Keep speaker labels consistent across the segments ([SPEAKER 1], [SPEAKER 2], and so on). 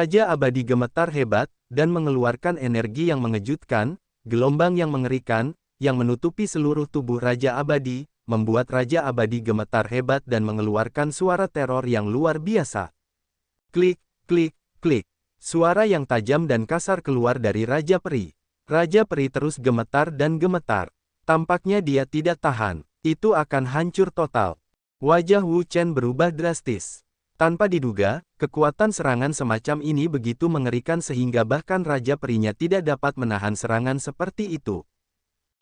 [SPEAKER 1] Raja Abadi gemetar hebat, dan mengeluarkan energi yang mengejutkan, gelombang yang mengerikan, yang menutupi seluruh tubuh Raja Abadi, membuat Raja Abadi gemetar hebat dan mengeluarkan suara teror yang luar biasa. Klik, klik, klik. Suara yang tajam dan kasar keluar dari Raja Peri. Raja Peri terus gemetar dan gemetar. Tampaknya dia tidak tahan. Itu akan hancur total. Wajah Wu Chen berubah drastis. Tanpa diduga, kekuatan serangan semacam ini begitu mengerikan sehingga bahkan Raja Perinya tidak dapat menahan serangan seperti itu.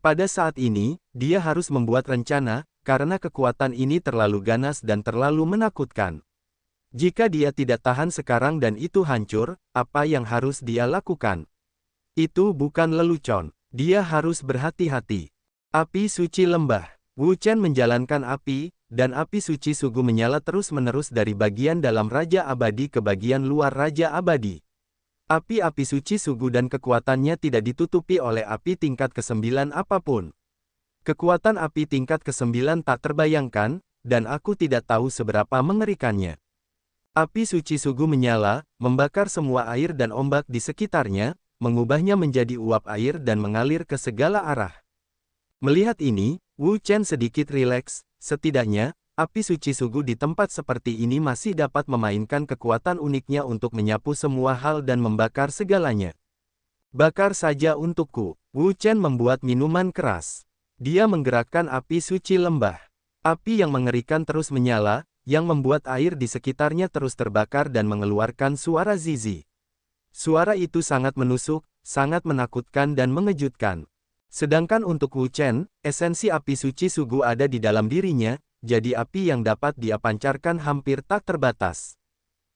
[SPEAKER 1] Pada saat ini, dia harus membuat rencana, karena kekuatan ini terlalu ganas dan terlalu menakutkan. Jika dia tidak tahan sekarang dan itu hancur, apa yang harus dia lakukan? Itu bukan lelucon. Dia harus berhati-hati. Api suci lembah. Wu Chen menjalankan api, dan api suci sugu menyala terus-menerus dari bagian dalam Raja Abadi ke bagian luar Raja Abadi. Api-api suci sugu dan kekuatannya tidak ditutupi oleh api tingkat ke-9 apapun. Kekuatan api tingkat ke-9 tak terbayangkan, dan aku tidak tahu seberapa mengerikannya. Api suci sugu menyala, membakar semua air dan ombak di sekitarnya, mengubahnya menjadi uap air dan mengalir ke segala arah. Melihat ini, Wu Chen sedikit rileks, setidaknya, api suci sugu di tempat seperti ini masih dapat memainkan kekuatan uniknya untuk menyapu semua hal dan membakar segalanya. Bakar saja untukku. Wu Chen membuat minuman keras. Dia menggerakkan api suci lembah. Api yang mengerikan terus menyala, yang membuat air di sekitarnya terus terbakar dan mengeluarkan suara zizi. Suara itu sangat menusuk, sangat menakutkan dan mengejutkan. Sedangkan untuk Wu Chen, esensi api suci sugu ada di dalam dirinya, jadi api yang dapat dia pancarkan hampir tak terbatas.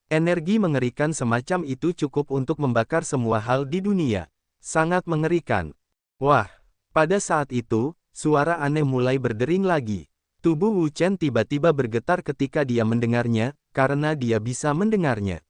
[SPEAKER 1] Energi mengerikan semacam itu cukup untuk membakar semua hal di dunia. Sangat mengerikan. Wah, pada saat itu, suara aneh mulai berdering lagi. Tubuh Wu Chen tiba-tiba bergetar ketika dia mendengarnya, karena dia bisa mendengarnya.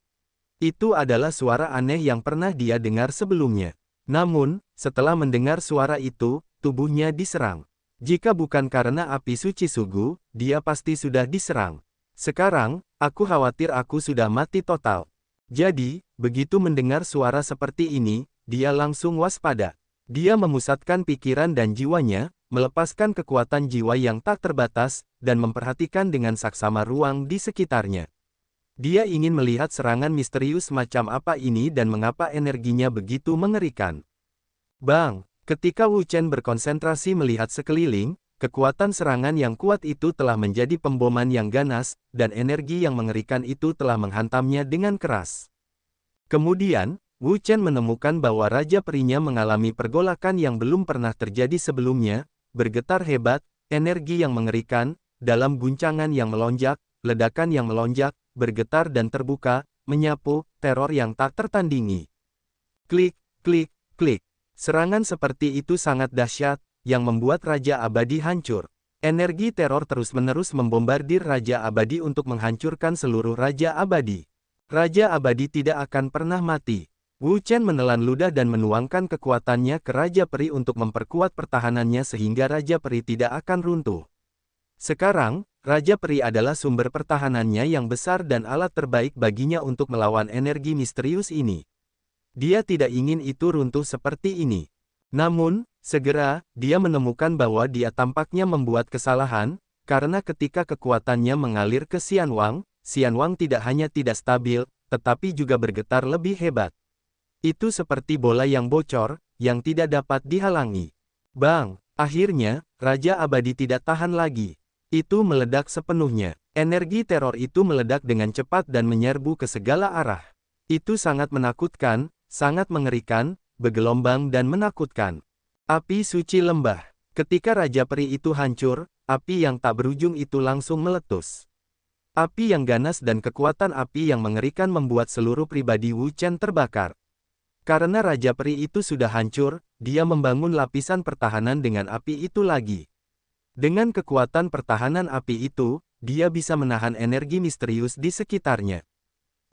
[SPEAKER 1] Itu adalah suara aneh yang pernah dia dengar sebelumnya. Namun, setelah mendengar suara itu, tubuhnya diserang. Jika bukan karena api suci sugu, dia pasti sudah diserang. Sekarang, aku khawatir aku sudah mati total. Jadi, begitu mendengar suara seperti ini, dia langsung waspada. Dia memusatkan pikiran dan jiwanya, melepaskan kekuatan jiwa yang tak terbatas, dan memperhatikan dengan saksama ruang di sekitarnya. Dia ingin melihat serangan misterius macam apa ini dan mengapa energinya begitu mengerikan. Bang! Ketika Wu Chen berkonsentrasi melihat sekeliling, kekuatan serangan yang kuat itu telah menjadi pemboman yang ganas, dan energi yang mengerikan itu telah menghantamnya dengan keras. Kemudian, Wu Chen menemukan bahwa Raja Perinya mengalami pergolakan yang belum pernah terjadi sebelumnya, bergetar hebat, energi yang mengerikan, dalam guncangan yang melonjak, ledakan yang melonjak, bergetar dan terbuka, menyapu, teror yang tak tertandingi. Klik, klik, klik. Serangan seperti itu sangat dahsyat, yang membuat Raja Abadi hancur. Energi teror terus-menerus membombardir Raja Abadi untuk menghancurkan seluruh Raja Abadi. Raja Abadi tidak akan pernah mati. Wu Chen menelan ludah dan menuangkan kekuatannya ke Raja Peri untuk memperkuat pertahanannya sehingga Raja Peri tidak akan runtuh. Sekarang, Raja Peri adalah sumber pertahanannya yang besar dan alat terbaik baginya untuk melawan energi misterius ini. Dia tidak ingin itu runtuh seperti ini. Namun, segera, dia menemukan bahwa dia tampaknya membuat kesalahan, karena ketika kekuatannya mengalir ke Xian Wang tidak hanya tidak stabil, tetapi juga bergetar lebih hebat. Itu seperti bola yang bocor, yang tidak dapat dihalangi. Bang! Akhirnya, Raja Abadi tidak tahan lagi. Itu meledak sepenuhnya. Energi teror itu meledak dengan cepat dan menyerbu ke segala arah. Itu sangat menakutkan, sangat mengerikan, bergelombang dan menakutkan. Api suci lembah. Ketika Raja Peri itu hancur, api yang tak berujung itu langsung meletus. Api yang ganas dan kekuatan api yang mengerikan membuat seluruh pribadi Wu Chen terbakar. Karena Raja Peri itu sudah hancur, dia membangun lapisan pertahanan dengan api itu lagi. Dengan kekuatan pertahanan api itu, dia bisa menahan energi misterius di sekitarnya.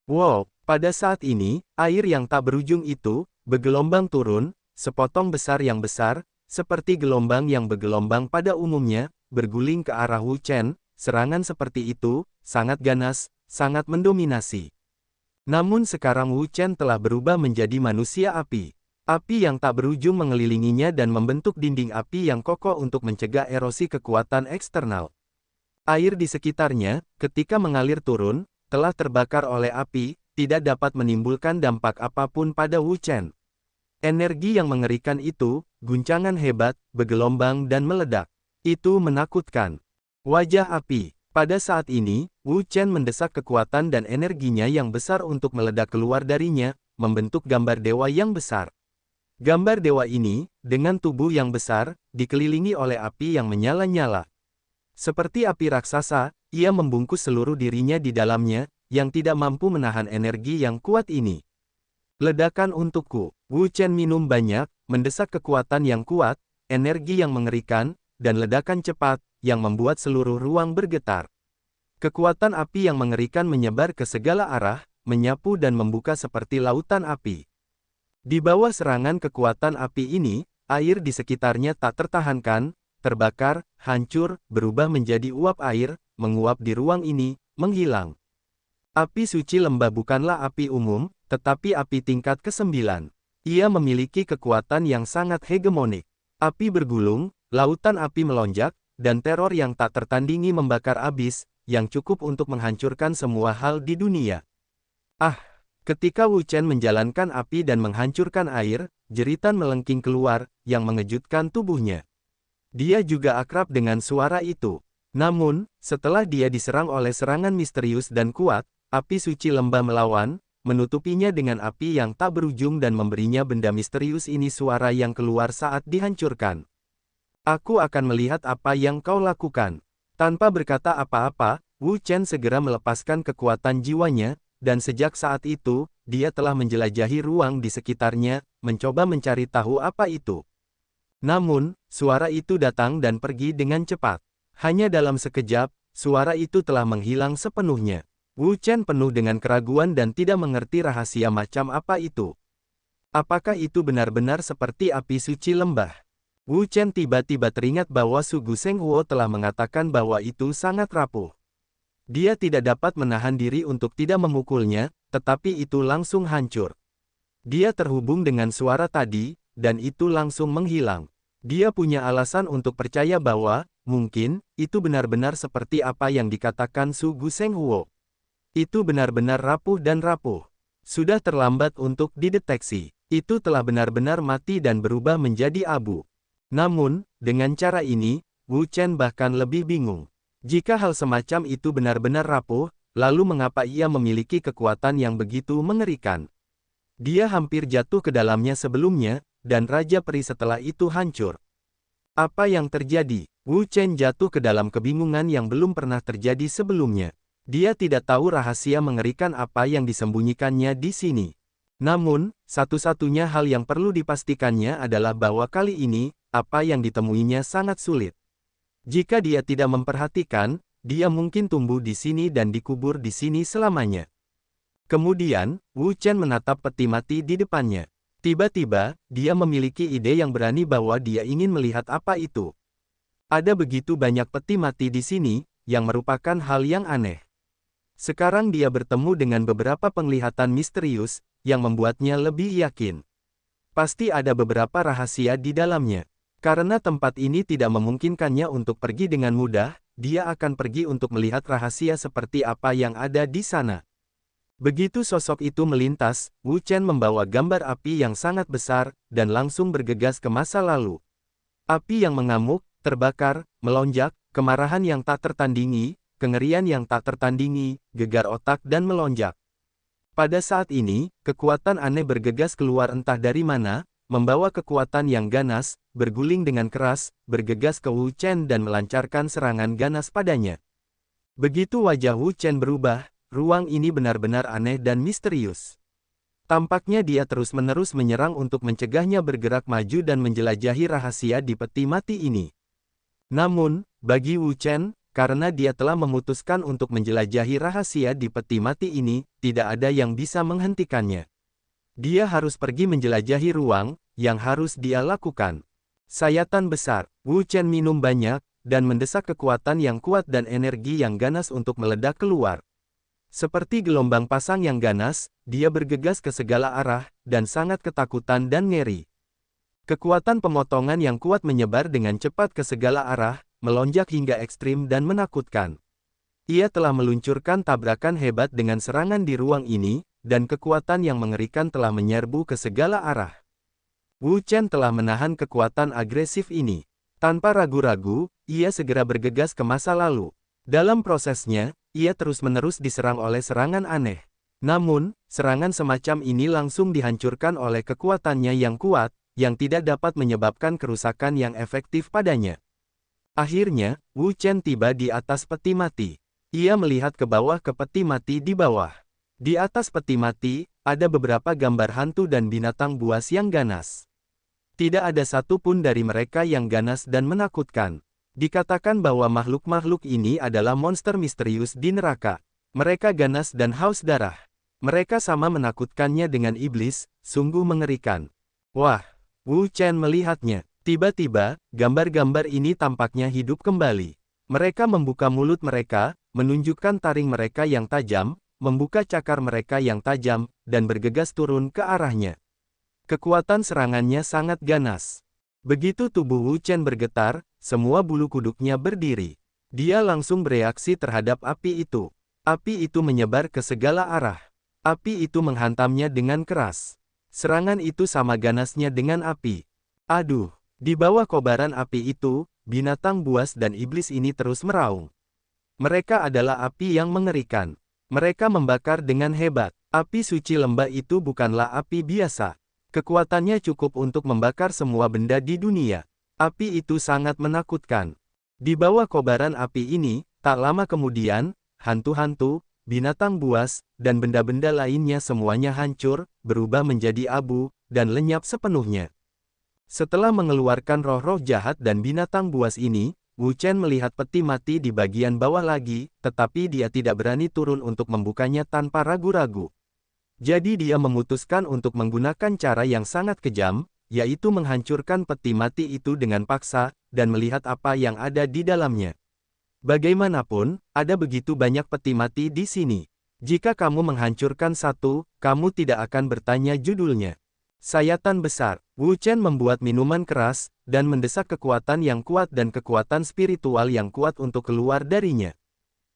[SPEAKER 1] Wow, pada saat ini, air yang tak berujung itu, bergelombang turun, sepotong besar yang besar, seperti gelombang yang bergelombang pada umumnya, berguling ke arah Wu Chen. Serangan seperti itu, sangat ganas, sangat mendominasi. Namun sekarang Wu Chen telah berubah menjadi manusia api. Api yang tak berujung mengelilinginya dan membentuk dinding api yang kokoh untuk mencegah erosi kekuatan eksternal. Air di sekitarnya, ketika mengalir turun, telah terbakar oleh api, tidak dapat menimbulkan dampak apapun pada Wu Chen. Energi yang mengerikan itu, guncangan hebat, bergelombang dan meledak. Itu menakutkan. Wajah api. Pada saat ini, Wu Chen mendesak kekuatan dan energinya yang besar untuk meledak keluar darinya, membentuk gambar dewa yang besar. Gambar dewa ini, dengan tubuh yang besar, dikelilingi oleh api yang menyala-nyala. Seperti api raksasa, ia membungkus seluruh dirinya di dalamnya, yang tidak mampu menahan energi yang kuat ini. Ledakan untukku. Wu Chen minum banyak, mendesak kekuatan yang kuat, energi yang mengerikan, dan ledakan cepat, yang membuat seluruh ruang bergetar. Kekuatan api yang mengerikan menyebar ke segala arah, menyapu dan membuka seperti lautan api. Di bawah serangan kekuatan api ini, air di sekitarnya tak tertahankan, terbakar, hancur, berubah menjadi uap air, menguap di ruang ini, menghilang. Api suci lembah bukanlah api umum, tetapi api tingkat ke-9. Ia memiliki kekuatan yang sangat hegemonik. Api bergulung, lautan api melonjak, dan teror yang tak tertandingi membakar abis, yang cukup untuk menghancurkan semua hal di dunia. Ah! Ketika Wu Chen menjalankan api dan menghancurkan air, jeritan melengking keluar, yang mengejutkan tubuhnya. Dia juga akrab dengan suara itu. Namun, setelah dia diserang oleh serangan misterius dan kuat, api suci lembah melawan, menutupinya dengan api yang tak berujung dan memberinya benda misterius ini suara yang keluar saat dihancurkan. Aku akan melihat apa yang kau lakukan. Tanpa berkata apa-apa, Wu Chen segera melepaskan kekuatan jiwanya, dan sejak saat itu, dia telah menjelajahi ruang di sekitarnya, mencoba mencari tahu apa itu. Namun, suara itu datang dan pergi dengan cepat. Hanya dalam sekejap, suara itu telah menghilang sepenuhnya. Wu Chen penuh dengan keraguan dan tidak mengerti rahasia macam apa itu. Apakah itu benar-benar seperti api suci lembah? Wu Chen tiba-tiba teringat bahwa Su Gu Shenghuo telah mengatakan bahwa itu sangat rapuh. Dia tidak dapat menahan diri untuk tidak memukulnya, tetapi itu langsung hancur. Dia terhubung dengan suara tadi, dan itu langsung menghilang. Dia punya alasan untuk percaya bahwa, mungkin, itu benar-benar seperti apa yang dikatakan Su Gu Shenghuo. Itu benar-benar rapuh dan rapuh. Sudah terlambat untuk dideteksi. Itu telah benar-benar mati dan berubah menjadi abu. Namun, dengan cara ini, Wu Chen bahkan lebih bingung. Jika hal semacam itu benar-benar rapuh, lalu mengapa ia memiliki kekuatan yang begitu mengerikan? Dia hampir jatuh ke dalamnya sebelumnya, dan Raja Peri setelah itu hancur. Apa yang terjadi? Wu Chen jatuh ke dalam kebingungan yang belum pernah terjadi sebelumnya. Dia tidak tahu rahasia mengerikan apa yang disembunyikannya di sini. Namun, satu-satunya hal yang perlu dipastikannya adalah bahwa kali ini, apa yang ditemuinya sangat sulit. Jika dia tidak memperhatikan, dia mungkin tumbuh di sini dan dikubur di sini selamanya. Kemudian, Wu Chen menatap peti mati di depannya. Tiba-tiba, dia memiliki ide yang berani bahwa dia ingin melihat apa itu. Ada begitu banyak peti mati di sini, yang merupakan hal yang aneh. Sekarang dia bertemu dengan beberapa penglihatan misterius, yang membuatnya lebih yakin. Pasti ada beberapa rahasia di dalamnya. Karena tempat ini tidak memungkinkannya untuk pergi dengan mudah, dia akan pergi untuk melihat rahasia seperti apa yang ada di sana. Begitu sosok itu melintas, Wu Chen membawa gambar api yang sangat besar, dan langsung bergegas ke masa lalu. Api yang mengamuk, terbakar, melonjak, kemarahan yang tak tertandingi, kengerian yang tak tertandingi, gegar otak dan melonjak. Pada saat ini, kekuatan aneh bergegas keluar entah dari mana, membawa kekuatan yang ganas, berguling dengan keras, bergegas ke Wu Chen dan melancarkan serangan ganas padanya. Begitu wajah Wu Chen berubah, ruang ini benar-benar aneh dan misterius. Tampaknya dia terus-menerus menyerang untuk mencegahnya bergerak maju dan menjelajahi rahasia di peti mati ini. Namun, bagi Wu Chen, karena dia telah memutuskan untuk menjelajahi rahasia di peti mati ini, tidak ada yang bisa menghentikannya. Dia harus pergi menjelajahi ruang, yang harus dia lakukan. Sayatan besar, Wu Chen minum banyak, dan mendesak kekuatan yang kuat dan energi yang ganas untuk meledak keluar. Seperti gelombang pasang yang ganas, dia bergegas ke segala arah, dan sangat ketakutan dan ngeri. Kekuatan pemotongan yang kuat menyebar dengan cepat ke segala arah, melonjak hingga ekstrim dan menakutkan. Ia telah meluncurkan tabrakan hebat dengan serangan di ruang ini, dan kekuatan yang mengerikan telah menyerbu ke segala arah. Wu Chen telah menahan kekuatan agresif ini. Tanpa ragu-ragu, ia segera bergegas ke masa lalu. Dalam prosesnya, ia terus-menerus diserang oleh serangan aneh. Namun, serangan semacam ini langsung dihancurkan oleh kekuatannya yang kuat, yang tidak dapat menyebabkan kerusakan yang efektif padanya. Akhirnya, Wu Chen tiba di atas peti mati. Ia melihat ke bawah ke peti mati di bawah. Di atas peti mati, ada beberapa gambar hantu dan binatang buas yang ganas. Tidak ada satu pun dari mereka yang ganas dan menakutkan. Dikatakan bahwa makhluk-makhluk ini adalah monster misterius di neraka. Mereka ganas dan haus darah. Mereka sama menakutkannya dengan iblis, sungguh mengerikan. Wah, Wu Chen melihatnya. Tiba-tiba, gambar-gambar ini tampaknya hidup kembali. Mereka membuka mulut mereka, menunjukkan taring mereka yang tajam, membuka cakar mereka yang tajam, dan bergegas turun ke arahnya. Kekuatan serangannya sangat ganas. Begitu tubuh Wu Chen bergetar, semua bulu kuduknya berdiri. Dia langsung bereaksi terhadap api itu. Api itu menyebar ke segala arah. Api itu menghantamnya dengan keras. Serangan itu sama ganasnya dengan api. Aduh, di bawah kobaran api itu, binatang buas dan iblis ini terus meraung. Mereka adalah api yang mengerikan. Mereka membakar dengan hebat. Api suci lembah itu bukanlah api biasa. Kekuatannya cukup untuk membakar semua benda di dunia. Api itu sangat menakutkan. Di bawah kobaran api ini, tak lama kemudian, hantu-hantu, binatang buas, dan benda-benda lainnya semuanya hancur, berubah menjadi abu, dan lenyap sepenuhnya. Setelah mengeluarkan roh-roh jahat dan binatang buas ini, Wu Chen melihat peti mati di bagian bawah lagi, tetapi dia tidak berani turun untuk membukanya tanpa ragu-ragu. Jadi dia memutuskan untuk menggunakan cara yang sangat kejam, yaitu menghancurkan peti mati itu dengan paksa, dan melihat apa yang ada di dalamnya. Bagaimanapun, ada begitu banyak peti mati di sini. Jika kamu menghancurkan satu, kamu tidak akan bertanya judulnya. Sayatan besar. Wu Chen membuat minuman keras, dan mendesak kekuatan yang kuat dan kekuatan spiritual yang kuat untuk keluar darinya.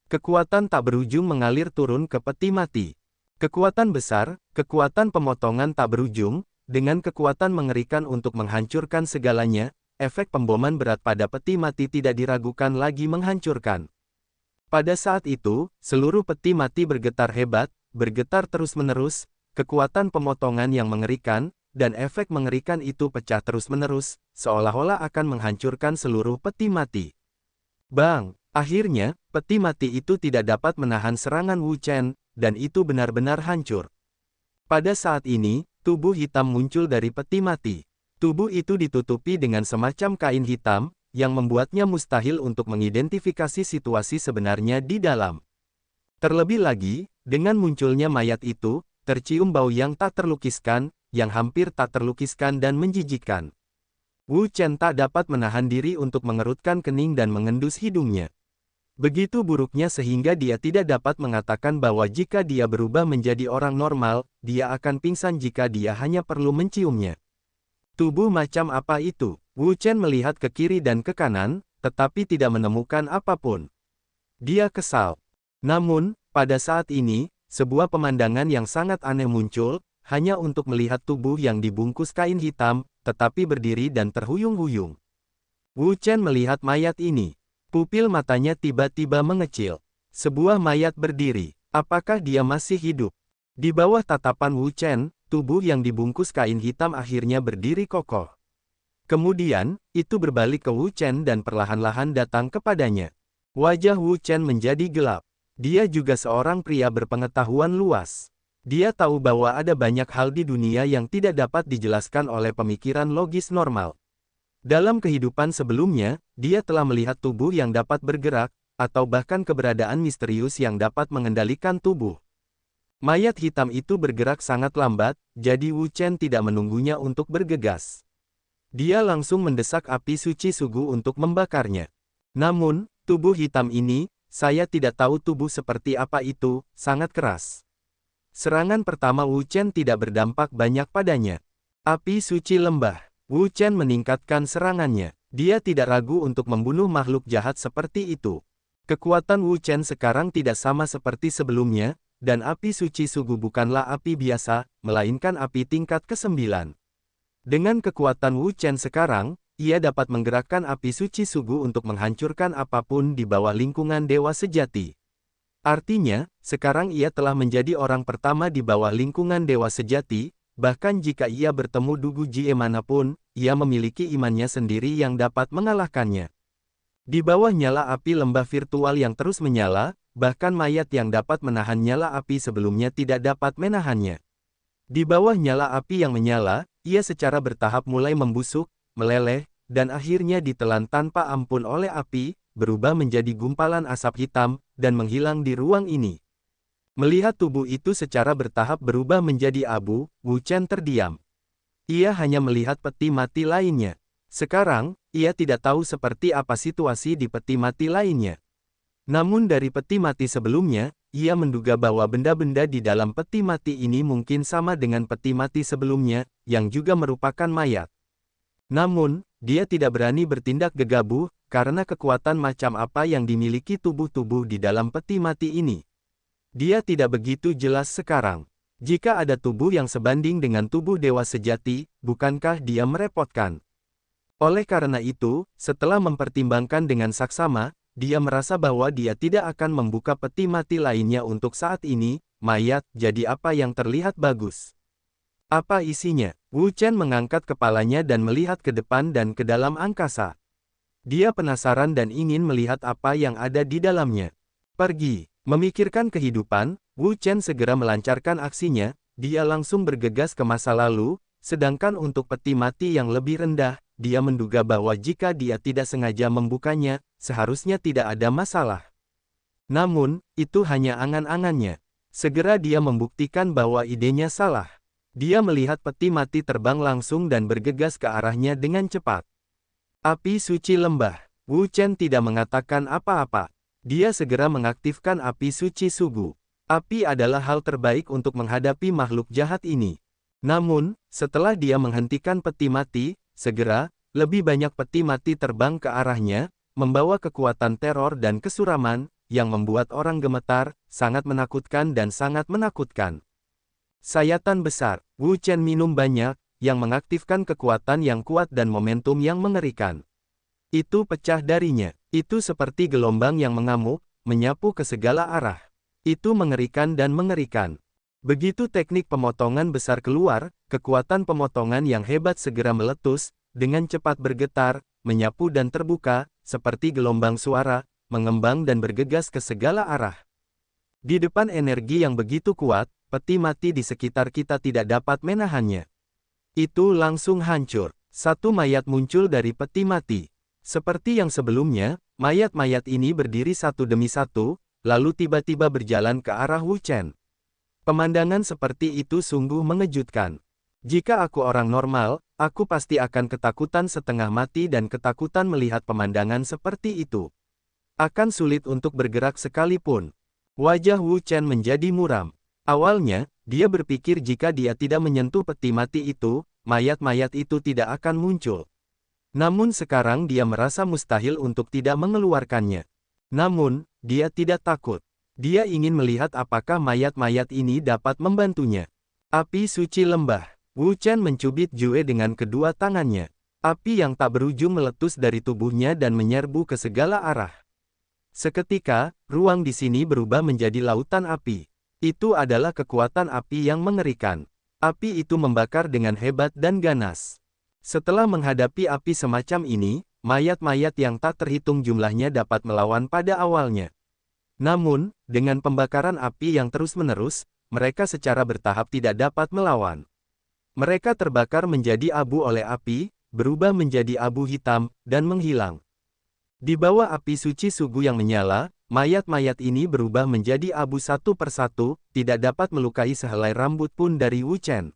[SPEAKER 1] Kekuatan tak berujung mengalir turun ke peti mati. Kekuatan besar, kekuatan pemotongan tak berujung, dengan kekuatan mengerikan untuk menghancurkan segalanya, efek pemboman berat pada peti mati tidak diragukan lagi menghancurkan. Pada saat itu, seluruh peti mati bergetar hebat, bergetar terus-menerus, kekuatan pemotongan yang mengerikan, dan efek mengerikan itu pecah terus-menerus, seolah-olah akan menghancurkan seluruh peti mati. Bang! Akhirnya, peti mati itu tidak dapat menahan serangan Wu Chen, dan itu benar-benar hancur. Pada saat ini, tubuh hitam muncul dari peti mati. Tubuh itu ditutupi dengan semacam kain hitam, yang membuatnya mustahil untuk mengidentifikasi situasi sebenarnya di dalam. Terlebih lagi, dengan munculnya mayat itu, tercium bau yang tak terlukiskan, yang hampir tak terlukiskan dan menjijikkan. Wu Chen tak dapat menahan diri untuk mengerutkan kening dan mengendus hidungnya. Begitu buruknya sehingga dia tidak dapat mengatakan bahwa jika dia berubah menjadi orang normal, dia akan pingsan jika dia hanya perlu menciumnya. Tubuh macam apa itu? Wu Chen melihat ke kiri dan ke kanan, tetapi tidak menemukan apapun. Dia kesal. Namun, pada saat ini, sebuah pemandangan yang sangat aneh muncul, hanya untuk melihat tubuh yang dibungkus kain hitam, tetapi berdiri dan terhuyung-huyung. Wu Chen melihat mayat ini. Pupil matanya tiba-tiba mengecil. Sebuah mayat berdiri. Apakah dia masih hidup? Di bawah tatapan Wu Chen, tubuh yang dibungkus kain hitam akhirnya berdiri kokoh. Kemudian, itu berbalik ke Wu Chen dan perlahan-lahan datang kepadanya. Wajah Wu Chen menjadi gelap. Dia juga seorang pria berpengetahuan luas. Dia tahu bahwa ada banyak hal di dunia yang tidak dapat dijelaskan oleh pemikiran logis normal. Dalam kehidupan sebelumnya, dia telah melihat tubuh yang dapat bergerak, atau bahkan keberadaan misterius yang dapat mengendalikan tubuh. Mayat hitam itu bergerak sangat lambat, jadi Wu Chen tidak menunggunya untuk bergegas. Dia langsung mendesak api suci sugu untuk membakarnya. Namun, tubuh hitam ini, saya tidak tahu tubuh seperti apa itu, sangat keras. Serangan pertama Wu Chen tidak berdampak banyak padanya. Api suci lembah. Wu Chen meningkatkan serangannya. Dia tidak ragu untuk membunuh makhluk jahat seperti itu. Kekuatan Wu Chen sekarang tidak sama seperti sebelumnya, dan api suci sugu bukanlah api biasa, melainkan api tingkat ke-9. Dengan kekuatan Wu Chen sekarang, ia dapat menggerakkan api suci sugu untuk menghancurkan apapun di bawah lingkungan dewa sejati. Artinya, sekarang ia telah menjadi orang pertama di bawah lingkungan dewa sejati, bahkan jika ia bertemu Dugu Jie manapun, ia memiliki imannya sendiri yang dapat mengalahkannya. Di bawah nyala api lembah virtual yang terus menyala, bahkan mayat yang dapat menahan nyala api sebelumnya tidak dapat menahannya. Di bawah nyala api yang menyala, ia secara bertahap mulai membusuk, meleleh, dan akhirnya ditelan tanpa ampun oleh api, berubah menjadi gumpalan asap hitam, dan menghilang di ruang ini. Melihat tubuh itu secara bertahap berubah menjadi abu, Wu Chen terdiam. Ia hanya melihat peti mati lainnya. Sekarang, ia tidak tahu seperti apa situasi di peti mati lainnya. Namun dari peti mati sebelumnya, ia menduga bahwa benda-benda di dalam peti mati ini mungkin sama dengan peti mati sebelumnya, yang juga merupakan mayat. Namun, dia tidak berani bertindak gegabah, karena kekuatan macam apa yang dimiliki tubuh-tubuh di dalam peti mati ini. Dia tidak begitu jelas sekarang. Jika ada tubuh yang sebanding dengan tubuh dewa sejati, bukankah dia merepotkan? Oleh karena itu, setelah mempertimbangkan dengan saksama, dia merasa bahwa dia tidak akan membuka peti mati lainnya untuk saat ini. Mayat, jadi apa yang terlihat bagus? Apa isinya? Wu Chen mengangkat kepalanya dan melihat ke depan dan ke dalam angkasa. Dia penasaran dan ingin melihat apa yang ada di dalamnya. Pergi. Memikirkan kehidupan, Wu Chen segera melancarkan aksinya. Dia langsung bergegas ke masa lalu, sedangkan untuk peti mati yang lebih rendah, dia menduga bahwa jika dia tidak sengaja membukanya, seharusnya tidak ada masalah. Namun, itu hanya angan-angannya. Segera dia membuktikan bahwa idenya salah. Dia melihat peti mati terbang langsung dan bergegas ke arahnya dengan cepat. Api suci lembah. Wu Chen tidak mengatakan apa-apa. Dia segera mengaktifkan api suci sugu. Api adalah hal terbaik untuk menghadapi makhluk jahat ini. Namun, setelah dia menghentikan peti mati, segera, lebih banyak peti mati terbang ke arahnya, membawa kekuatan teror dan kesuraman, yang membuat orang gemetar, sangat menakutkan dan sangat menakutkan. Sayatan besar. Wu Chen minum banyak, yang mengaktifkan kekuatan yang kuat dan momentum yang mengerikan. Itu pecah darinya. Itu seperti gelombang yang mengamuk, menyapu ke segala arah. Itu mengerikan dan mengerikan. Begitu teknik pemotongan besar keluar, kekuatan pemotongan yang hebat segera meletus, dengan cepat bergetar, menyapu dan terbuka, seperti gelombang suara, mengembang dan bergegas ke segala arah. Di depan energi yang begitu kuat, peti mati di sekitar kita tidak dapat menahannya. Itu langsung hancur. Satu mayat muncul dari peti mati. Seperti yang sebelumnya, mayat-mayat ini berdiri satu demi satu, lalu tiba-tiba berjalan ke arah Wu Chen. Pemandangan seperti itu sungguh mengejutkan. Jika aku orang normal, aku pasti akan ketakutan setengah mati dan ketakutan melihat pemandangan seperti itu. Akan sulit untuk bergerak sekalipun. Wajah Wu Chen menjadi muram. Awalnya, dia berpikir jika dia tidak menyentuh peti mati itu, mayat-mayat itu tidak akan muncul. Namun sekarang dia merasa mustahil untuk tidak mengeluarkannya. Namun, dia tidak takut. Dia ingin melihat apakah mayat-mayat ini dapat membantunya. Api suci lembah. Wu Chen mencubit Jue dengan kedua tangannya. Api yang tak berujung meletus dari tubuhnya dan menyerbu ke segala arah. Seketika, ruang di sini berubah menjadi lautan api. Itu adalah kekuatan api yang mengerikan. Api itu membakar dengan hebat dan ganas. Setelah menghadapi api semacam ini, mayat-mayat yang tak terhitung jumlahnya dapat melawan pada awalnya. Namun, dengan pembakaran api yang terus-menerus, mereka secara bertahap tidak dapat melawan. Mereka terbakar menjadi abu oleh api, berubah menjadi abu hitam, dan menghilang. Di bawah api suci sugu yang menyala, mayat-mayat ini berubah menjadi abu satu persatu, tidak dapat melukai sehelai rambut pun dari Wu Chen.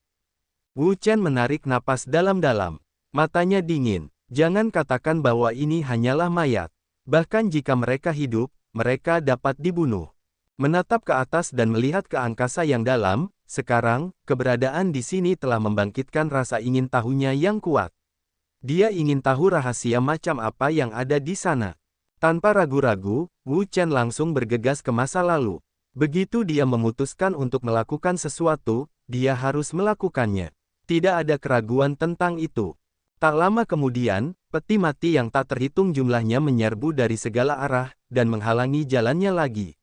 [SPEAKER 1] Wu Chen menarik napas dalam-dalam. Matanya dingin. Jangan katakan bahwa ini hanyalah mayat. Bahkan jika mereka hidup, mereka dapat dibunuh. Menatap ke atas dan melihat ke angkasa yang dalam, sekarang, keberadaan di sini telah membangkitkan rasa ingin tahunya yang kuat. Dia ingin tahu rahasia macam apa yang ada di sana. Tanpa ragu-ragu, Wu Chen langsung bergegas ke masa lalu. Begitu dia memutuskan untuk melakukan sesuatu, dia harus melakukannya. Tidak ada keraguan tentang itu. Tak lama kemudian, peti mati yang tak terhitung jumlahnya menyerbu dari segala arah, dan menghalangi jalannya lagi.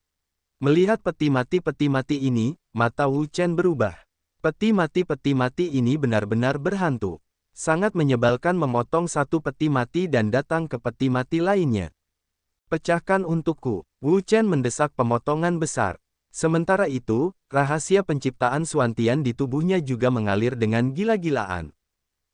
[SPEAKER 1] Melihat peti mati ini, mata Wu Chen berubah. Peti mati ini benar-benar berhantu. Sangat menyebalkan memotong satu peti mati dan datang ke peti mati lainnya. Pecahkan untukku, Wu Chen mendesak pemotongan besar. Sementara itu, rahasia penciptaan Suantian di tubuhnya juga mengalir dengan gila-gilaan.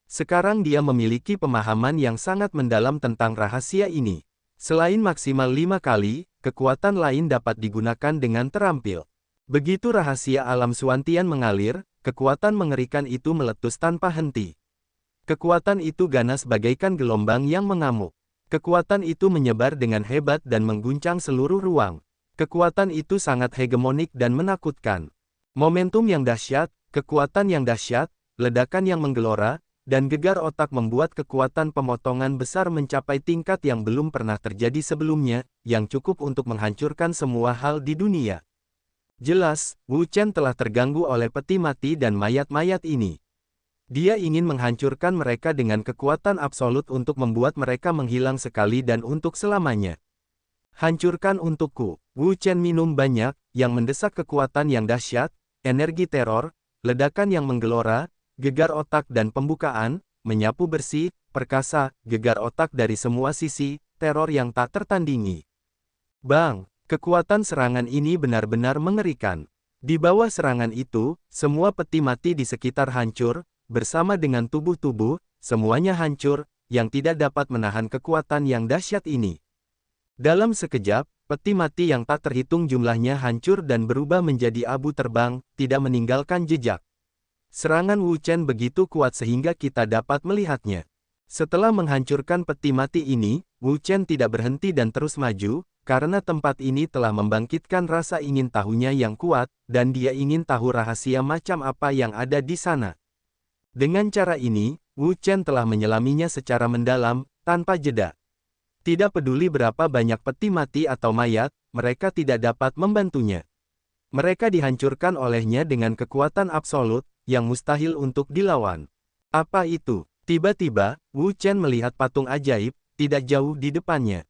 [SPEAKER 1] Sekarang dia memiliki pemahaman yang sangat mendalam tentang rahasia ini. Selain maksimal 5 kali, kekuatan lain dapat digunakan dengan terampil. Begitu rahasia alam Suantian mengalir, kekuatan mengerikan itu meletus tanpa henti. Kekuatan itu ganas bagaikan gelombang yang mengamuk. Kekuatan itu menyebar dengan hebat dan mengguncang seluruh ruang. Kekuatan itu sangat hegemonik dan menakutkan. Momentum yang dahsyat, kekuatan yang dahsyat, ledakan yang menggelora, dan gegar otak membuat kekuatan pemotongan besar mencapai tingkat yang belum pernah terjadi sebelumnya, yang cukup untuk menghancurkan semua hal di dunia. Jelas, Wu Chen telah terganggu oleh peti mati dan mayat-mayat ini. Dia ingin menghancurkan mereka dengan kekuatan absolut untuk membuat mereka menghilang sekali dan untuk selamanya. Hancurkan untukku. Wu Chen minum banyak, yang mendesak kekuatan yang dahsyat, energi teror, ledakan yang menggelora, gegar otak dan pembukaan, menyapu bersih, perkasa, gegar otak dari semua sisi, teror yang tak tertandingi. Bang! Kekuatan serangan ini benar-benar mengerikan. Di bawah serangan itu, semua peti mati di sekitar hancur, bersama dengan tubuh-tubuh, semuanya hancur, yang tidak dapat menahan kekuatan yang dahsyat ini. Dalam sekejap, peti mati yang tak terhitung jumlahnya hancur dan berubah menjadi abu terbang, tidak meninggalkan jejak. Serangan Wu Chen begitu kuat sehingga kita dapat melihatnya. Setelah menghancurkan peti mati ini, Wu Chen tidak berhenti dan terus maju, karena tempat ini telah membangkitkan rasa ingin tahunya yang kuat, dan dia ingin tahu rahasia macam apa yang ada di sana. Dengan cara ini, Wu Chen telah menyelaminya secara mendalam, tanpa jeda. Tidak peduli berapa banyak peti mati atau mayat, mereka tidak dapat membantunya. Mereka dihancurkan olehnya dengan kekuatan absolut, yang mustahil untuk dilawan. Apa itu? Tiba-tiba, Wu Chen melihat patung ajaib, tidak jauh di depannya.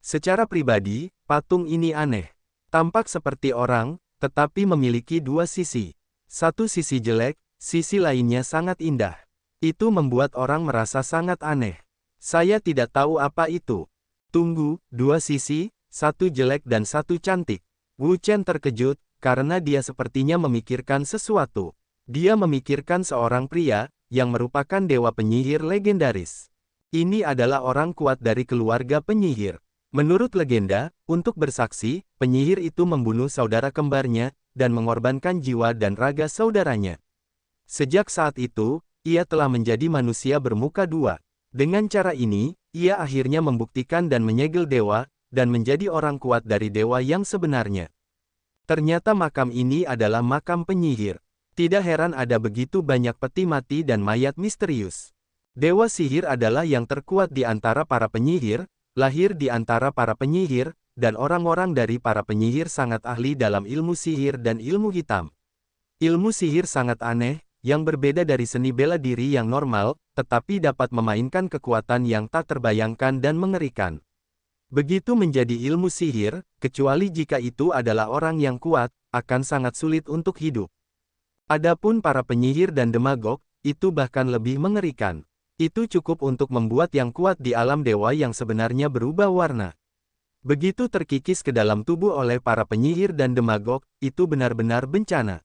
[SPEAKER 1] Secara pribadi, patung ini aneh. Tampak seperti orang, tetapi memiliki dua sisi. Satu sisi jelek, sisi lainnya sangat indah. Itu membuat orang merasa sangat aneh. Saya tidak tahu apa itu. Tunggu, dua sisi, satu jelek dan satu cantik. Wu Chen terkejut, karena dia sepertinya memikirkan sesuatu. Dia memikirkan seorang pria, yang merupakan dewa penyihir legendaris. Ini adalah orang kuat dari keluarga penyihir. Menurut legenda, untuk bersaksi, penyihir itu membunuh saudara kembarnya, dan mengorbankan jiwa dan raga saudaranya. Sejak saat itu, ia telah menjadi manusia bermuka dua. Dengan cara ini, ia akhirnya membuktikan dan menyegel dewa, dan menjadi orang kuat dari dewa yang sebenarnya. Ternyata makam ini adalah makam penyihir. Tidak heran ada begitu banyak peti mati dan mayat misterius. Dewa sihir adalah yang terkuat di antara para penyihir, lahir di antara para penyihir, dan orang-orang dari para penyihir sangat ahli dalam ilmu sihir dan ilmu hitam. Ilmu sihir sangat aneh, yang berbeda dari seni bela diri yang normal, tetapi dapat memainkan kekuatan yang tak terbayangkan dan mengerikan. Begitu menjadi ilmu sihir, kecuali jika itu adalah orang yang kuat, akan sangat sulit untuk hidup. Adapun para penyihir dan demagog, itu bahkan lebih mengerikan. Itu cukup untuk membuat yang kuat di alam dewa yang sebenarnya berubah warna. Begitu terkikis ke dalam tubuh oleh para penyihir dan demagog, itu benar-benar bencana.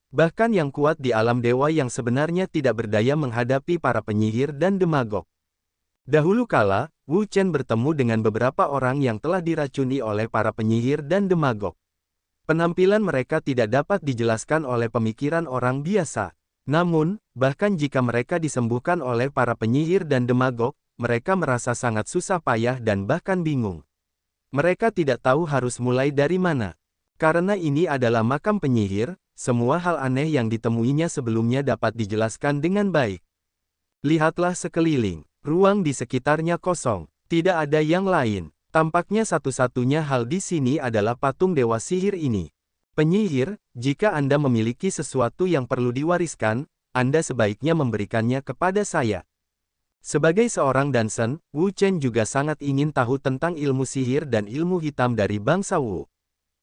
[SPEAKER 1] Bahkan yang kuat di alam dewa yang sebenarnya tidak berdaya menghadapi para penyihir dan demagog. Dahulu kala, Wu Chen bertemu dengan beberapa orang yang telah diracuni oleh para penyihir dan demagog. Penampilan mereka tidak dapat dijelaskan oleh pemikiran orang biasa. Namun, bahkan jika mereka disembuhkan oleh para penyihir dan demagog, mereka merasa sangat susah payah dan bahkan bingung. Mereka tidak tahu harus mulai dari mana. Karena ini adalah makam penyihir, semua hal aneh yang ditemuinya sebelumnya dapat dijelaskan dengan baik. Lihatlah sekeliling, ruang di sekitarnya kosong, tidak ada yang lain. Tampaknya satu-satunya hal di sini adalah patung dewa sihir ini. Penyihir, jika Anda memiliki sesuatu yang perlu diwariskan, Anda sebaiknya memberikannya kepada saya. Sebagai seorang Dansen, Wu Chen juga sangat ingin tahu tentang ilmu sihir dan ilmu hitam dari bangsa Wu.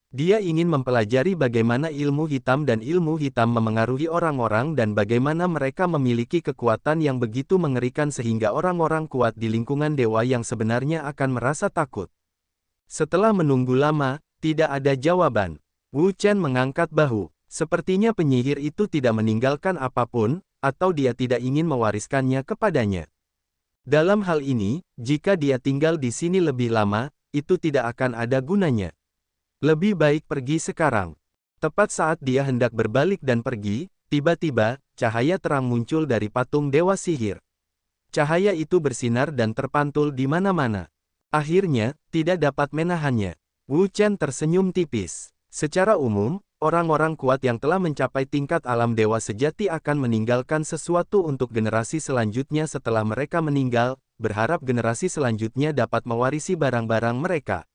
[SPEAKER 1] Dia ingin mempelajari bagaimana ilmu hitam dan ilmu hitam memengaruhi orang-orang dan bagaimana mereka memiliki kekuatan yang begitu mengerikan sehingga orang-orang kuat di lingkungan dewa yang sebenarnya akan merasa takut. Setelah menunggu lama, tidak ada jawaban. Wu Chen mengangkat bahu. Sepertinya penyihir itu tidak meninggalkan apapun, atau dia tidak ingin mewariskannya kepadanya. Dalam hal ini, jika dia tinggal di sini lebih lama, itu tidak akan ada gunanya. Lebih baik pergi sekarang. Tepat saat dia hendak berbalik dan pergi, tiba-tiba, cahaya terang muncul dari patung dewa sihir. Cahaya itu bersinar dan terpantul di mana-mana. Akhirnya, tidak dapat menahannya. Wu Chen tersenyum tipis. Secara umum, orang-orang kuat yang telah mencapai tingkat alam dewa sejati akan meninggalkan sesuatu untuk generasi selanjutnya setelah mereka meninggal, berharap generasi selanjutnya dapat mewarisi barang-barang mereka.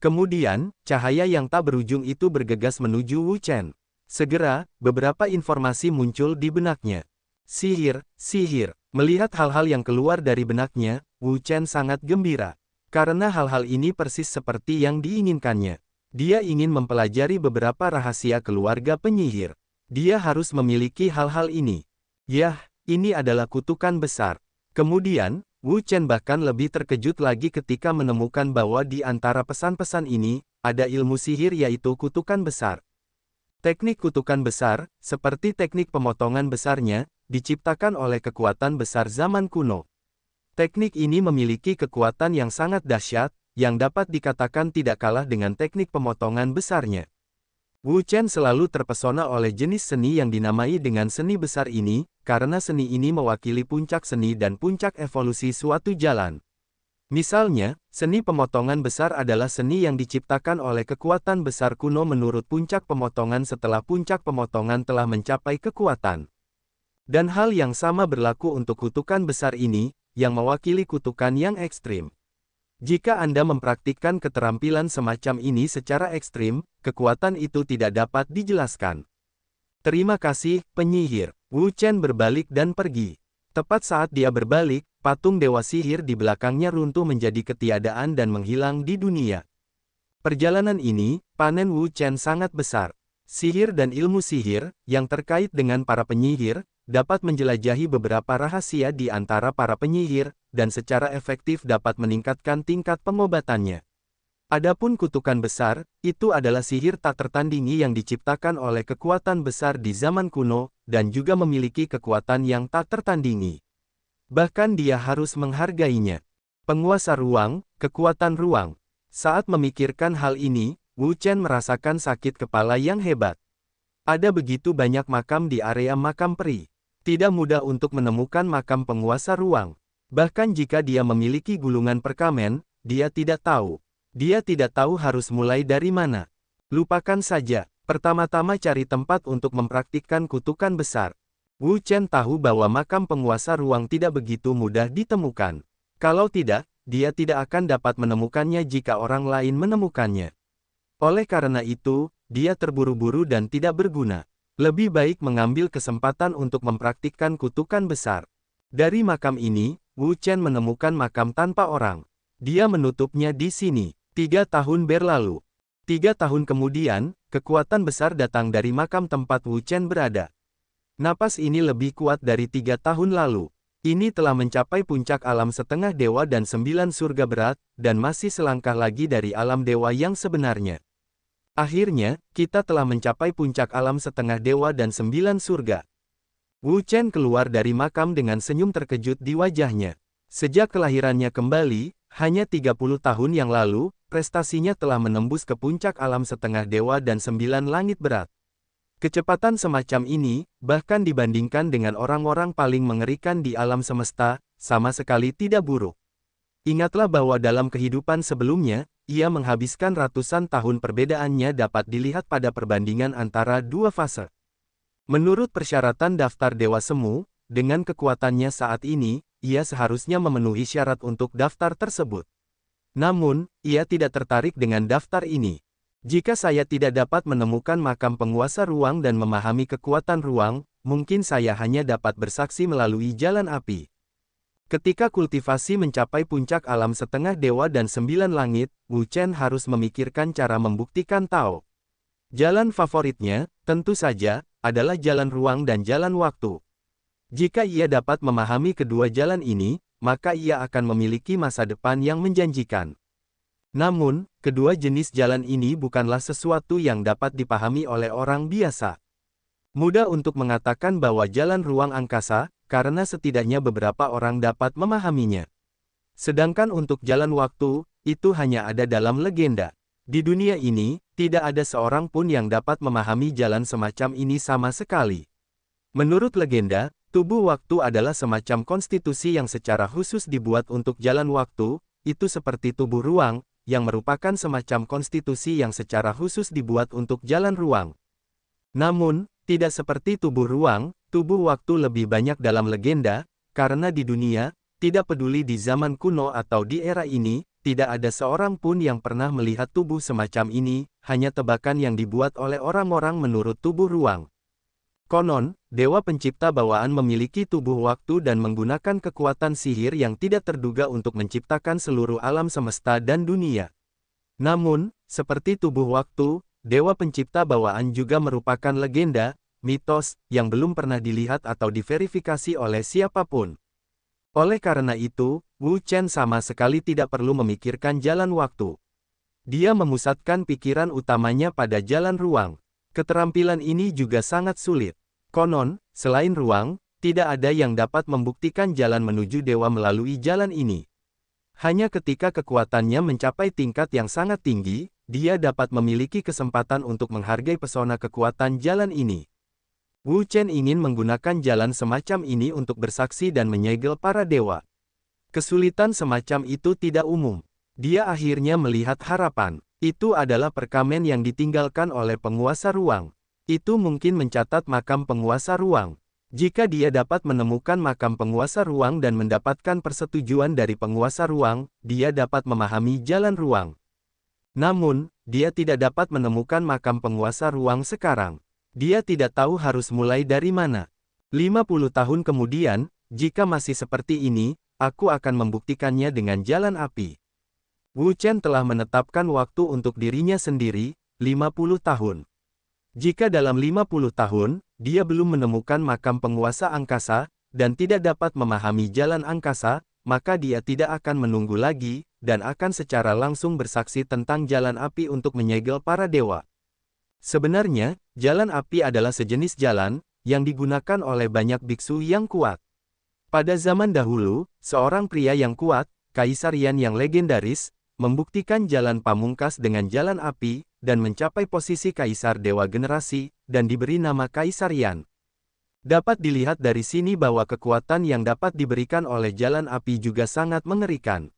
[SPEAKER 1] Kemudian, cahaya yang tak berujung itu bergegas menuju Wu Chen. Segera, beberapa informasi muncul di benaknya. Sihir, sihir. Melihat hal-hal yang keluar dari benaknya, Wu Chen sangat gembira. Karena hal-hal ini persis seperti yang diinginkannya. Dia ingin mempelajari beberapa rahasia keluarga penyihir. Dia harus memiliki hal-hal ini. Yah, ini adalah kutukan besar. Kemudian, Wu Chen bahkan lebih terkejut lagi ketika menemukan bahwa di antara pesan-pesan ini, ada ilmu sihir yaitu kutukan besar. Teknik kutukan besar, seperti teknik pemotongan besarnya, diciptakan oleh kekuatan besar zaman kuno. Teknik ini memiliki kekuatan yang sangat dahsyat, yang dapat dikatakan tidak kalah dengan teknik pemotongan besarnya. Wu Chen selalu terpesona oleh jenis seni yang dinamai dengan seni besar ini, karena seni ini mewakili puncak seni dan puncak evolusi suatu jalan. Misalnya, seni pemotongan besar adalah seni yang diciptakan oleh kekuatan besar kuno menurut puncak pemotongan setelah puncak pemotongan telah mencapai kekuatan. Dan hal yang sama berlaku untuk kutukan besar ini, yang mewakili kutukan yang ekstrim. Jika Anda mempraktikkan keterampilan semacam ini secara ekstrim, kekuatan itu tidak dapat dijelaskan. Terima kasih, penyihir. Wu Chen berbalik dan pergi. Tepat saat dia berbalik, patung dewa sihir di belakangnya runtuh menjadi ketiadaan dan menghilang di dunia. Perjalanan ini, panen Wu Chen sangat besar. Sihir dan ilmu sihir, yang terkait dengan para penyihir, dapat menjelajahi beberapa rahasia di antara para penyihir, dan secara efektif dapat meningkatkan tingkat pengobatannya. Adapun kutukan besar, itu adalah sihir tak tertandingi yang diciptakan oleh kekuatan besar di zaman kuno, dan juga memiliki kekuatan yang tak tertandingi. Bahkan dia harus menghargainya. Penguasa ruang, kekuatan ruang. Saat memikirkan hal ini, Wu Chen merasakan sakit kepala yang hebat. Ada begitu banyak makam di area makam peri. Tidak mudah untuk menemukan makam penguasa ruang. Bahkan jika dia memiliki gulungan perkamen, dia tidak tahu. Dia tidak tahu harus mulai dari mana. Lupakan saja. Pertama-tama cari tempat untuk mempraktikkan kutukan besar. Wu Chen tahu bahwa makam penguasa ruang tidak begitu mudah ditemukan. Kalau tidak, dia tidak akan dapat menemukannya jika orang lain menemukannya. Oleh karena itu, dia terburu-buru dan tidak berguna. Lebih baik mengambil kesempatan untuk mempraktikkan kutukan besar. Dari makam ini, Wu Chen menemukan makam tanpa orang. Dia menutupnya di sini. 3 tahun berlalu. 3 tahun kemudian, kekuatan besar datang dari makam tempat Wu Chen berada. Napas ini lebih kuat dari 3 tahun lalu. Ini telah mencapai puncak alam setengah dewa dan 9 surga berat, dan masih selangkah lagi dari alam dewa yang sebenarnya. Akhirnya, kita telah mencapai puncak alam setengah dewa dan 9 surga. Wu Chen keluar dari makam dengan senyum terkejut di wajahnya. Sejak kelahirannya kembali, hanya 30 tahun yang lalu, prestasinya telah menembus ke puncak alam setengah dewa dan 9 langit berat. Kecepatan semacam ini, bahkan dibandingkan dengan orang-orang paling mengerikan di alam semesta, sama sekali tidak buruk. Ingatlah bahwa dalam kehidupan sebelumnya, ia menghabiskan ratusan tahun. Perbedaannya dapat dilihat pada perbandingan antara dua fase. Menurut persyaratan daftar Dewa Semu, dengan kekuatannya saat ini, ia seharusnya memenuhi syarat untuk daftar tersebut. Namun, ia tidak tertarik dengan daftar ini. Jika saya tidak dapat menemukan makam penguasa ruang dan memahami kekuatan ruang, mungkin saya hanya dapat bersaksi melalui jalan api. Ketika kultivasi mencapai puncak alam setengah dewa dan 9 langit, Wu Chen harus memikirkan cara membuktikan Tao. Jalan favoritnya, tentu saja, adalah jalan ruang dan jalan waktu. Jika ia dapat memahami kedua jalan ini, maka ia akan memiliki masa depan yang menjanjikan. Namun, kedua jenis jalan ini bukanlah sesuatu yang dapat dipahami oleh orang biasa. Mudah untuk mengatakan bahwa jalan ruang angkasa, karena setidaknya beberapa orang dapat memahaminya. Sedangkan untuk jalan waktu, itu hanya ada dalam legenda. Di dunia ini, tidak ada seorang pun yang dapat memahami jalan semacam ini sama sekali. Menurut legenda, tubuh waktu adalah semacam konstitusi yang secara khusus dibuat untuk jalan waktu, itu seperti tubuh ruang, yang merupakan semacam konstitusi yang secara khusus dibuat untuk jalan ruang. Namun, tidak seperti tubuh ruang, tubuh waktu lebih banyak dalam legenda, karena di dunia, tidak peduli di zaman kuno atau di era ini, tidak ada seorang pun yang pernah melihat tubuh semacam ini, hanya tebakan yang dibuat oleh orang-orang menurut tubuh ruang. Konon, Dewa Pencipta Bawaan memiliki tubuh waktu dan menggunakan kekuatan sihir yang tidak terduga untuk menciptakan seluruh alam semesta dan dunia. Namun, seperti tubuh waktu, Dewa Pencipta Bawaan juga merupakan legenda, mitos, yang belum pernah dilihat atau diverifikasi oleh siapapun. Oleh karena itu, Wu Chen sama sekali tidak perlu memikirkan jalan waktu. Dia memusatkan pikiran utamanya pada jalan ruang. Keterampilan ini juga sangat sulit. Konon, selain ruang, tidak ada yang dapat membuktikan jalan menuju dewa melalui jalan ini. Hanya ketika kekuatannya mencapai tingkat yang sangat tinggi, dia dapat memiliki kesempatan untuk menghargai pesona kekuatan jalan ini. Wu Chen ingin menggunakan jalan semacam ini untuk bersaksi dan menyegel para dewa. Kesulitan semacam itu tidak umum. Dia akhirnya melihat harapan. Itu adalah perkamen yang ditinggalkan oleh penguasa ruang. Itu mungkin mencatat makam penguasa ruang. Jika dia dapat menemukan makam penguasa ruang dan mendapatkan persetujuan dari penguasa ruang, dia dapat memahami jalan ruang. Namun, dia tidak dapat menemukan makam penguasa ruang sekarang. Dia tidak tahu harus mulai dari mana. 50 tahun kemudian, jika masih seperti ini, aku akan membuktikannya dengan jalan api. Wu Chen telah menetapkan waktu untuk dirinya sendiri, 50 tahun. Jika dalam 50 tahun, dia belum menemukan makam penguasa angkasa, dan tidak dapat memahami jalan angkasa, maka dia tidak akan menunggu lagi, dan akan secara langsung bersaksi tentang jalan api untuk menyegel para dewa. Sebenarnya, jalan api adalah sejenis jalan, yang digunakan oleh banyak biksu yang kuat. Pada zaman dahulu, seorang pria yang kuat, Kaisar Yan yang legendaris, membuktikan jalan pamungkas dengan jalan api, dan mencapai posisi Kaisar Dewa Generasi, dan diberi nama Kaisar Yan. Dapat dilihat dari sini bahwa kekuatan yang dapat diberikan oleh jalan api juga sangat mengerikan.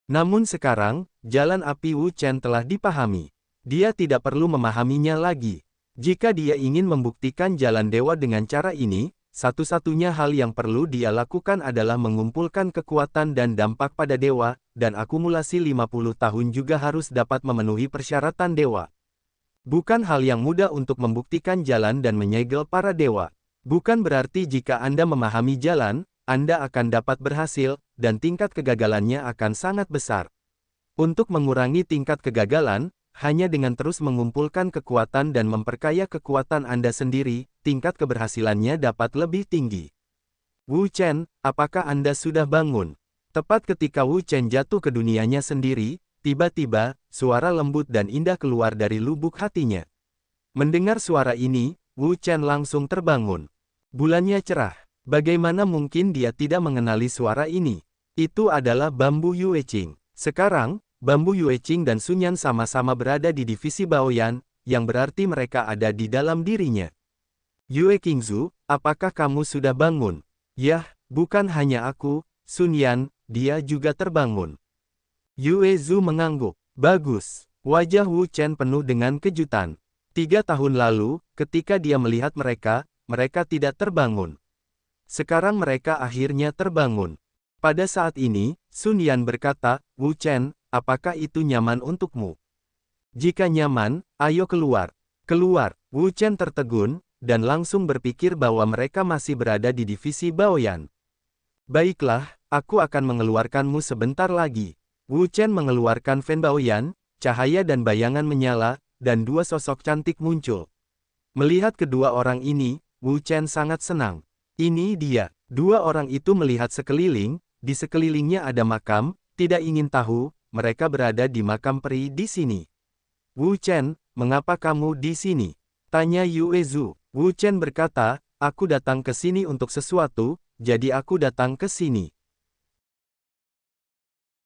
[SPEAKER 1] Namun sekarang, jalan api Wu Chen telah dipahami. Dia tidak perlu memahaminya lagi. Jika dia ingin membuktikan jalan dewa dengan cara ini, satu-satunya hal yang perlu dia lakukan adalah mengumpulkan kekuatan dan dampak pada dewa, dan akumulasi 50 tahun juga harus dapat memenuhi persyaratan dewa. Bukan hal yang mudah untuk membuktikan jalan dan menyegel para dewa. Bukan berarti jika Anda memahami jalan, Anda akan dapat berhasil, dan tingkat kegagalannya akan sangat besar. Untuk mengurangi tingkat kegagalan, hanya dengan terus mengumpulkan kekuatan dan memperkaya kekuatan Anda sendiri, tingkat keberhasilannya dapat lebih tinggi. Wu Chen, apakah Anda sudah bangun? Tepat ketika Wu Chen jatuh ke dunianya sendiri, tiba-tiba, suara lembut dan indah keluar dari lubuk hatinya. Mendengar suara ini, Wu Chen langsung terbangun. Bulannya cerah. Bagaimana mungkin dia tidak mengenali suara ini? Itu adalah bambu Yue Qing. Sekarang, bambu Yue Qing dan Sun Yan sama-sama berada di divisi Baoyan, yang berarti mereka ada di dalam dirinya. Yue Qingzu, apakah kamu sudah bangun? Yah, bukan hanya aku, Sun Yan, dia juga terbangun. Yue Zhu mengangguk. Bagus. Wajah Wu Chen penuh dengan kejutan. 3 tahun lalu, ketika dia melihat mereka, mereka tidak terbangun. Sekarang mereka akhirnya terbangun. Pada saat ini, Sun Yan berkata, Wu Chen, apakah itu nyaman untukmu? Jika nyaman, ayo keluar. Keluar. Wu Chen tertegun, dan langsung berpikir bahwa mereka masih berada di divisi Baoyan. Baiklah, aku akan mengeluarkanmu sebentar lagi. Wu Chen mengeluarkan Fan Baoyan, cahaya dan bayangan menyala, dan 2 sosok cantik muncul. Melihat kedua orang ini, Wu Chen sangat senang. Ini dia. 2 orang itu melihat sekeliling, di sekelilingnya ada makam, tidak ingin tahu, mereka berada di makam peri di sini. Wu Chen, mengapa kamu di sini? Tanya Yue Zhu. Wu Chen berkata, aku datang ke sini untuk sesuatu, jadi aku datang ke sini.